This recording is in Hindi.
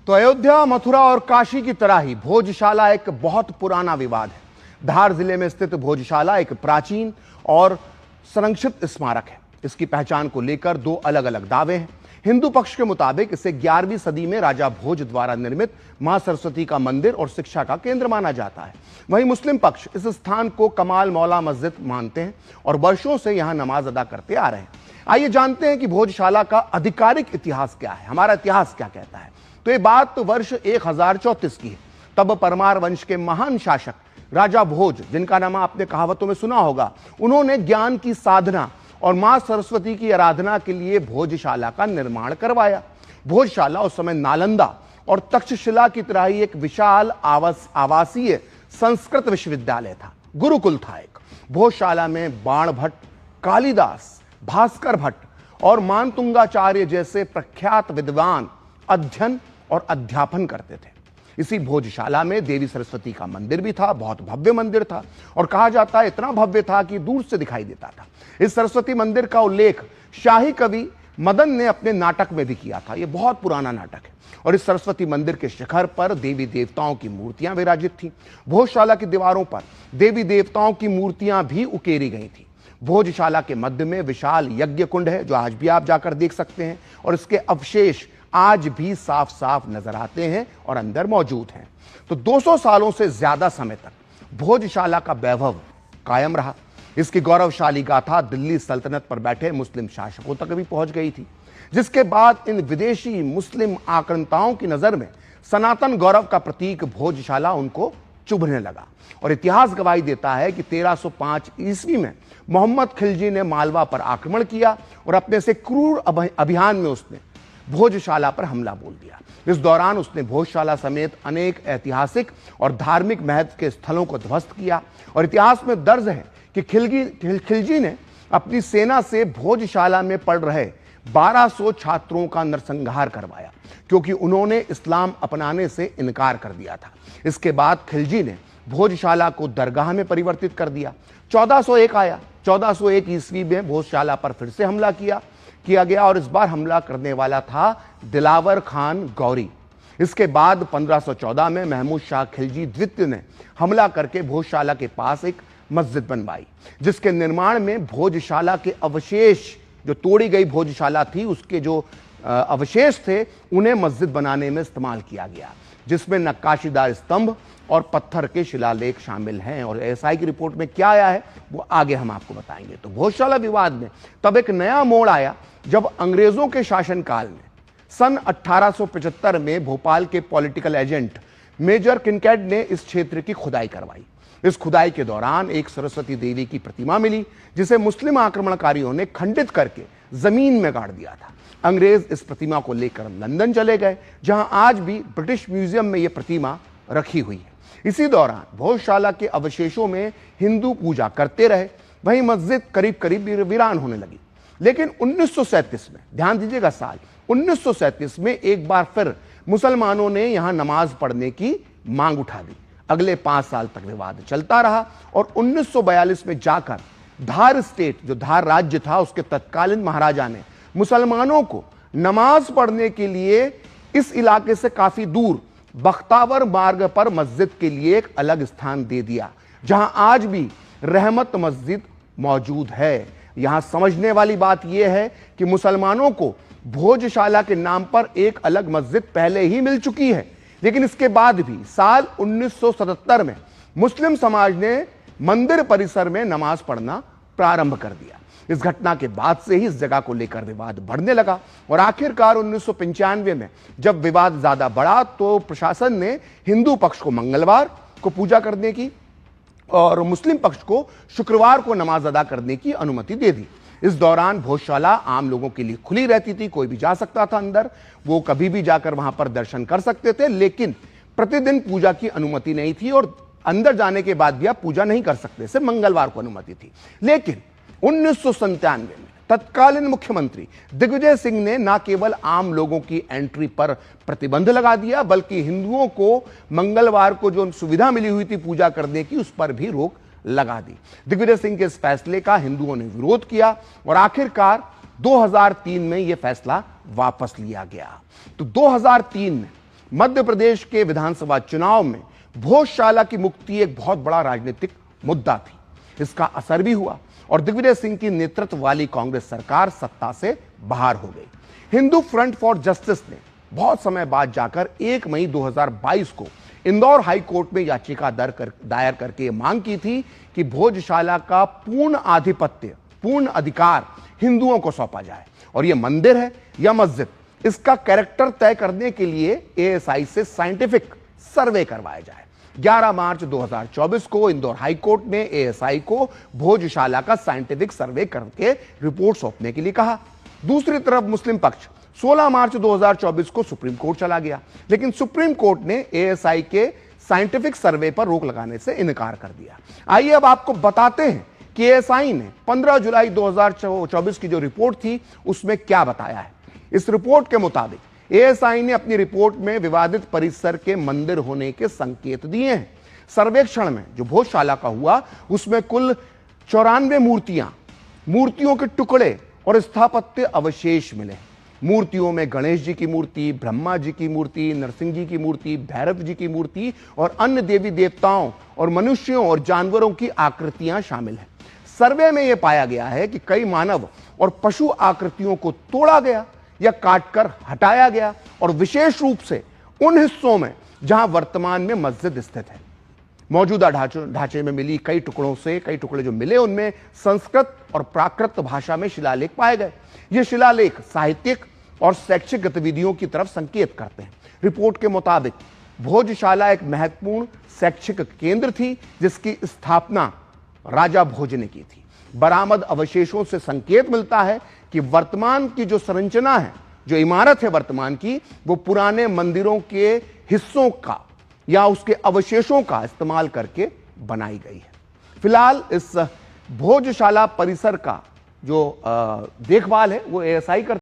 तो अयोध्या, मथुरा और काशी की तरह ही भोजशाला एक बहुत पुराना विवाद है। धार जिले में स्थित भोजशाला एक प्राचीन और संरक्षित स्मारक है। इसकी पहचान को लेकर दो अलग अलग दावे हैं। हिंदू पक्ष के मुताबिक इसे 11वीं सदी में राजा भोज द्वारा निर्मित मां सरस्वती का मंदिर और शिक्षा का केंद्र माना जाता है। वहीं मुस्लिम पक्ष इस स्थान को कमाल मौला मस्जिद मानते हैं और वर्षों से यहां नमाज अदा करते आ रहे हैं। आइए जानते हैं कि भोजशाला का आधिकारिक इतिहास क्या है, हमारा इतिहास क्या कहता है। तो ये बात वर्ष 1034 की है। तब परमार वंश के महान शासक राजा भोज, जिनका नाम आपने कहावतों में सुना होगा, उन्होंने ज्ञान की साधना और मां सरस्वती की आराधना के लिए भोजशाला का निर्माण करवाया। भोजशाला उस समय नालंदा और तक्षशिला की तरह ही एक विशाल आवासीय संस्कृत विश्वविद्यालय था, गुरुकुल था एक। भोजशाला में बाण भट्ट, कालिदास, भास्कर भट्ट और मानतुंगाचार्य जैसे प्रख्यात विद्वान अध्ययन और अध्यापन करते थे। इसी भोजशाला में देवी सरस्वती का मंदिर भी था, बहुत भव्य मंदिर था और कहा जाता है इतना भव्य था कि दूर से दिखाई देता था। इस सरस्वती मंदिर का उल्लेख शाही कवि मदन ने अपने नाटक में भी किया था। यह बहुत पुराना नाटक है और इस सरस्वती मंदिर के शिखर पर देवी देवताओं की मूर्तियां विराजित थीं। भोजशाला की दीवारों पर देवी देवताओं की मूर्तियां भी उकेरी गई थी। भोजशाला के मध्य में विशाल यज्ञ कुंड है, जो आज भी आप जाकर देख सकते हैं और इसके अवशेष आज भी साफ साफ नजर आते हैं और अंदर मौजूद हैं। तो 200 सालों से ज्यादा समय तक भोजशाला का वैभव कायम रहा। इसकी गौरवशाली गाथा दिल्ली सल्तनत पर बैठे मुस्लिम शासकों तक भी पहुंच गई थी, जिसके बाद इन विदेशी मुस्लिम आक्रांताओं की नजर में सनातन गौरव का प्रतीक भोजशाला उनको चुभने लगा। और इतिहास गवाही देता है कि 1305 ईस्वी में मोहम्मद खिलजी ने मालवा पर आक्रमण किया और अपने से क्रूर अभियान में उसने भोजशाला पर हमला बोल दिया। इस दौरान उसने भोजशाला समेत अनेक ऐतिहासिक और धार्मिक महत्व के स्थलों को ध्वस्त किया और इतिहास में दर्ज है कि खिलजी ने अपनी सेना से भोजशाला में पढ़ रहे 1200 छात्रों का नरसंहार करवाया, क्योंकि उन्होंने इस्लाम अपनाने से इनकार कर दिया था। इसके बाद खिलजी ने भोजशाला को दरगाह में परिवर्तित कर दिया। 1401 आया। 1401 ईस्वी में भोजशाला पर फिर से हमला किया गया और इस बार हमला करने वाला था दिलावर खान गौरी। इसके बाद 1514 में महमूद शाह खिलजी द्वितीय ने हमला करके भोजशाला के पास एक मस्जिद बनवाई, जिसके निर्माण में भोजशाला के अवशेष, जो तोड़ी गई भोजशाला थी उसके जो अवशेष थे, उन्हें मस्जिद बनाने में इस्तेमाल किया गया, जिसमें नक्काशीदार स्तंभ और पत्थर के शिलालेख शामिल हैं। और एएसआई की रिपोर्ट में क्या आया है वो आगे हम आपको बताएंगे। तो भोजशाला विवाद में तब एक नया मोड़ आया जब अंग्रेजों के शासनकाल में सन 1875 में भोपाल के पॉलिटिकल एजेंट मेजर किनकैड ने इस क्षेत्र की खुदाई करवाई। इस खुदाई के दौरान एक सरस्वती देवी की प्रतिमा मिली, जिसे मुस्लिम आक्रमणकारियों ने खंडित करके जमीन में गाड़ दिया था। अंग्रेज इस प्रतिमा को लेकर लंदन चले गए, जहां आज भी ब्रिटिश म्यूजियम में यह प्रतिमा रखी हुई है। इसी दौरान भोजशाला के अवशेषों में हिंदू पूजा करते रहे। वहीं मस्जिद करीब करीब वीरान होने लगी। लेकिन 1937 में, ध्यान दीजिएगा साल 1937 में, एक बार फिर मुसलमानों ने यहां नमाज पढ़ने की मांग उठा दी। अगले 5 साल तक विवाद चलता रहा और 1942 में जाकर धार स्टेट, जो धार राज्य था, उसके तत्कालीन महाराजा ने मुसलमानों को नमाज पढ़ने के लिए इस इलाके से काफी दूर बख्तावर मार्ग पर मस्जिद के लिए एक अलग स्थान दे दिया, जहां आज भी रहमत मस्जिद मौजूद है। यहां समझने वाली बात यह है कि मुसलमानों को भोजशाला के नाम पर एक अलग मस्जिद पहले ही मिल चुकी है, लेकिन इसके बाद भी साल 1977 में मुस्लिम समाज ने मंदिर परिसर में नमाज पढ़ना प्रारंभ कर दिया। इस घटना के बाद से ही इस जगह को लेकर विवाद बढ़ने लगा और आखिरकार 1995 में जब विवाद ज्यादा बढ़ा तो प्रशासन ने हिंदू पक्ष को मंगलवार को पूजा करने की और मुस्लिम पक्ष को शुक्रवार को नमाज अदा करने की अनुमति दे दी। इस दौरान भोजशाला आम लोगों के लिए खुली रहती थी, कोई भी जा सकता था अंदर, वो कभी भी जाकर वहां पर दर्शन कर सकते थे, लेकिन प्रतिदिन पूजा की अनुमति नहीं थी और अंदर जाने के बाद भी आप पूजा नहीं कर सकते, सिर्फ मंगलवार को अनुमति थी। लेकिन 1997 में तत्कालीन मुख्यमंत्री दिग्विजय सिंह ने न केवल आम लोगों की एंट्री पर प्रतिबंध लगा दिया, बल्कि हिंदुओं को मंगलवार को जो सुविधा मिली हुई थी पूजा करने की, उस पर भी रोक लगा दी। दिग्विजय सिंह के इस फैसले का हिंदुओं ने विरोध किया और आखिरकार 2003 में यह फैसला वापस लिया गया। तो 2003 में मध्य प्रदेश के विधानसभा चुनाव में भोजशाला की मुक्ति एक बहुत बड़ा राजनीतिक मुद्दा थी। इसका असर भी हुआ और दिग्विजय सिंह की नेतृत्व वाली कांग्रेस सरकार सत्ता से बाहर हो गई। हिंदू फ्रंट फॉर जस्टिस ने बहुत समय बाद जाकर 1 मई 2022 को इंदौर हाई कोर्ट में याचिका दायर करके मांग की थी कि भोजशाला का पूर्ण आधिपत्य, पूर्ण अधिकार हिंदुओं को सौंपा जाए और यह मंदिर है या मस्जिद, इसका कैरेक्टर तय करने के लिए एएसआई से साइंटिफिक सर्वे करवाया जाए। 11 मार्च 2024 को इंदौर हाई कोर्ट ने एएसआई को भोजशाला का साइंटिफिक सर्वे करके रिपोर्ट सौंपने के लिए कहा। दूसरी तरफ मुस्लिम पक्ष 16 मार्च 2024 को सुप्रीम कोर्ट चला गया, लेकिन सुप्रीम कोर्ट ने एएसआई के साइंटिफिक सर्वे पर रोक लगाने से इनकार कर दिया। आइए अब आपको बताते हैं कि एएसआई ने 15 जुलाई 2024 की जो रिपोर्ट थी उसमें क्या बताया है। इस रिपोर्ट के मुताबिक एएसआई ने अपनी रिपोर्ट में विवादित परिसर के मंदिर होने के संकेत दिए हैं। सर्वेक्षण में जो भोजशाला का हुआ उसमें कुल 94 मूर्तियों के टुकड़े और स्थापत्य अवशेष मिले। मूर्तियों में गणेश जी की मूर्ति, ब्रह्मा जी की मूर्ति, नरसिंह जी की मूर्ति, भैरव जी की मूर्ति और अन्य देवी देवताओं और मनुष्यों और जानवरों की आकृतियां शामिल हैं। सर्वे में यह पाया गया है कि कई मानव और पशु आकृतियों को तोड़ा गया या काटकर हटाया गया और विशेष रूप से उन हिस्सों में जहां वर्तमान में मस्जिद स्थित है। मौजूदा ढांचे में मिली कई टुकड़े जो मिले उनमें संस्कृत और प्राकृत भाषा में शिलालेख पाए गए। ये शिलालेख साहित्यिक और शैक्षिक गतिविधियों की तरफ संकेत करते हैं। रिपोर्ट के मुताबिक भोजशाला एक महत्वपूर्ण शैक्षिक केंद्र थी जिसकी स्थापना राजा भोज ने की थी। बरामद अवशेषों से संकेत मिलता है कि वर्तमान की जो संरचना है, जो इमारत है वर्तमान की, वो पुराने मंदिरों के हिस्सों का या उसके अवशेषों का इस्तेमाल करके बनाई गई है। फिलहाल इस भोजशाला परिसर का जो देखभाल है वो एएसआई करती